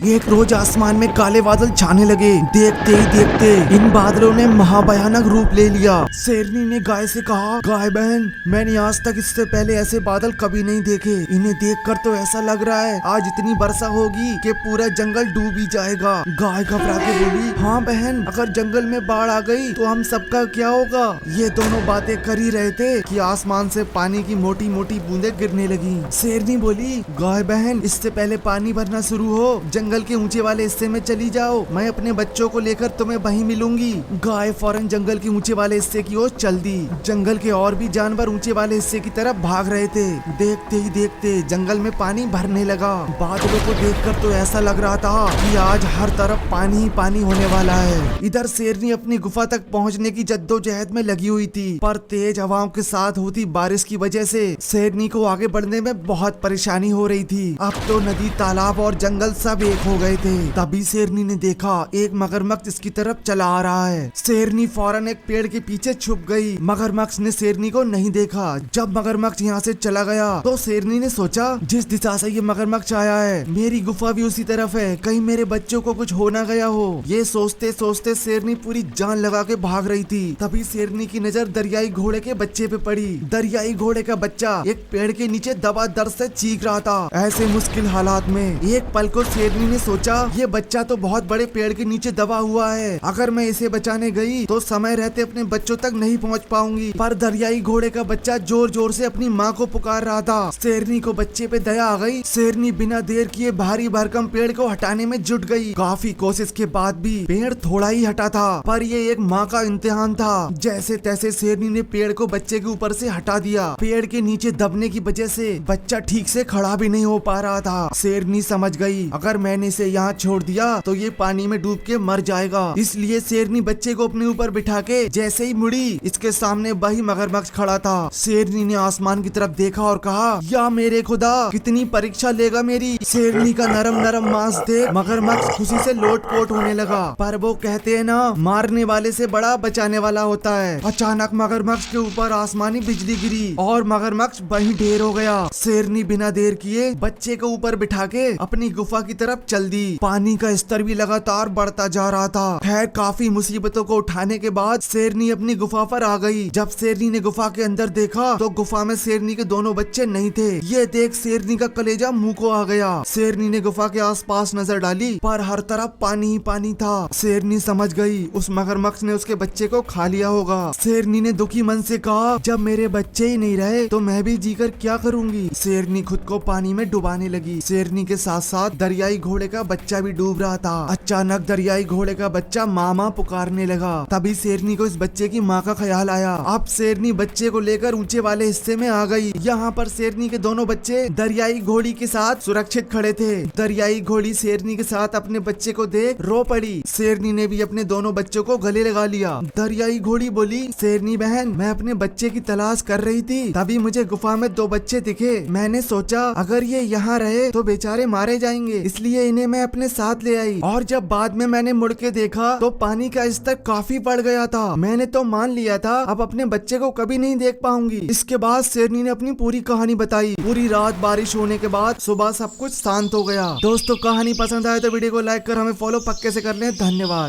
एक रोज आसमान में काले बादल छाने लगे। देखते ही देखते इन बादलों ने महाभयानक रूप ले लिया। शेरनी ने गाय से कहा, गाय बहन, मैंने आज तक इससे पहले ऐसे बादल कभी नहीं देखे। इन्हें देखकर तो ऐसा लग रहा है आज इतनी वर्षा होगी कि पूरा जंगल डूब ही जाएगा। गाय घबरा के बोली, हाँ बहन, अगर जंगल में बाढ़ आ गई तो हम सबका क्या होगा। ये दोनों बातें कर ही रहे थे कि आसमान से पानी की मोटी मोटी बूंदें गिरने लगी। शेरनी बोली, गाय बहन, इससे पहले पानी भरना शुरू हो जंगल के ऊंचे वाले हिस्से में चली जाओ। मैं अपने बच्चों को लेकर तुम्हें वहीं मिलूंगी। गाय फौरन जंगल के ऊंचे वाले हिस्से की ओर चल दी। जंगल के और भी जानवर ऊंचे वाले हिस्से की तरफ भाग रहे थे। देखते ही देखते जंगल में पानी भरने लगा। बादलों को देखकर तो ऐसा लग रहा था कि आज हर तरफ पानी ही पानी होने वाला है। इधर शेरनी अपनी गुफा तक पहुंचने की जद्दोजहद में लगी हुई थी, पर तेज हवाओं के साथ होती बारिश की वजह से शेरनी को आगे बढ़ने में बहुत परेशानी हो रही थी। अब तो नदी, तालाब और जंगल सब एक हो गए थे। तभी शेरनी ने देखा एक मगरमच्छ इसकी तरफ चला आ रहा है। शेरनी फौरन एक पेड़ के पीछे छुप गई। मगरमच्छ ने शेरनी को नहीं देखा। जब मगरमच्छ यहाँ से चला गया तो शेरनी ने सोचा, जिस दिशा से ये मगरमच्छ आया है मेरी गुफा भी उसी तरफ है, कहीं मेरे बच्चों को कुछ हो ना गया हो। ये सोचते सोचते शेरनी पूरी जान लगा के भाग रही थी। तभी शेरनी की नजर दरियाई घोड़े के बच्चे पे पड़ी। दरियाई घोड़े का बच्चा एक पेड़ के नीचे दबा दर्द से चीख रहा था। ऐसे मुश्किल हालात में एक पल को शेरनी ने सोचा, ये बच्चा तो बहुत बड़े पेड़ के नीचे दबा हुआ है, अगर मैं इसे बचाने गई तो समय रहते अपने बच्चों तक नहीं पहुंच पाऊंगी। पर दरियाई घोड़े का बच्चा जोर जोर से अपनी माँ को पुकार रहा था। शेरनी को बच्चे पे दया आ गई। शेरनी बिना देर किए भारी भरकम पेड़ को हटाने में जुट गई। काफी कोशिश के बाद भी पेड़ थोड़ा ही हटा था, पर ये एक माँ का इम्तिहान था। जैसे तैसे शेरनी ने पेड़ को बच्चे के ऊपर से हटा दिया। पेड़ के नीचे दबने की वजह से बच्चा ठीक से खड़ा भी नहीं हो पा रहा था। शेरनी समझ गई, अगर मैंने इसे यहाँ छोड़ दिया तो ये पानी में डूब के मर जाएगा। इसलिए शेरनी बच्चे को अपने ऊपर बिठा के जैसे ही मुड़ी, इसके सामने वही मगरमच्छ खड़ा था। शेरनी ने आसमान की तरफ देखा और कहा, या मेरे खुदा, कितनी परीक्षा लेगा मेरी। शेरनी का नरम नरम मांस देख मगरमच्छ खुशी से लोटपोट होने लगा। पर वो कहते हैं ना, मारने वाले से बड़ा बचाने वाला होता है। अचानक मगरमच्छ के ऊपर आसमानी बिजली गिरी और मगरमच्छ वहीं ढेर हो गया। शेरनी बिना देर किए बच्चे को ऊपर बिठा के अपनी गुफा की तरफ चल दी। पानी का स्तर भी लगातार बढ़ता जा रहा था। खैर, काफी मुसीबतों को उठाने के बाद शेरनी अपनी गुफा पर आ गई। जब शेरनी ने गुफा के अंदर देखा तो गुफा में शेरनी के दोनों बच्चे नहीं थे। ये देख शेरनी का कलेजा मुंह को आ गया। शेरनी ने गुफा के आसपास नजर डाली, पर हर तरफ पानी ही पानी था। शेरनी समझ गई उस मगरमच्छ ने उसके बच्चे को खा लिया होगा। शेरनी ने दुखी मन से कहा, जब मेरे बच्चे ही नहीं रहे तो मैं भी जीकर क्या करूंगी। शेरनी खुद को पानी में डुबाने लगी। शेरनी के साथ साथ दरियाई घोड़े का बच्चा भी डूब रहा था। अचानक दरियाई घोड़े का बच्चा मामा पुकारने लगा। तभी शेरनी को इस बच्चे की माँ का ख्याल आया। अब शेरनी बच्चे को लेकर ऊंचे वाले हिस्से में आ गई। यहाँ पर शेरनी के दोनों बच्चे दरियाई घोड़ी के साथ सुरक्षित खड़े थे। दरियाई घोड़ी शेरनी के साथ अपने बच्चे को देख रो पड़ी। शेरनी ने भी अपने दोनों बच्चों को गले लगा लिया। दरियाई घोड़ी बोली, शेरनी बहन, मैं अपने बच्चे की तलाश कर रही थी, तभी मुझे गुफा में दो बच्चे दिखे। मैंने सोचा अगर ये यहाँ रहे तो बेचारे मारे जाएंगे, इसलिए इन्हें मैं अपने साथ ले आई। और जब बाद में मैंने मुड़ के देखा तो पानी का स्तर काफी बढ़ गया था। मैंने तो मान लिया था अब अपने बच्चे को कभी नहीं देख पाऊंगी। इसके बाद शेरनी ने अपनी पूरी कहानी बताई। पूरी रात बारिश होने के बाद सुबह सब कुछ शांत हो गया। दोस्तों, कहानी पसंद आए तो वीडियो को लाइक कर हमें फॉलो पक्के से कर लें। धन्यवाद।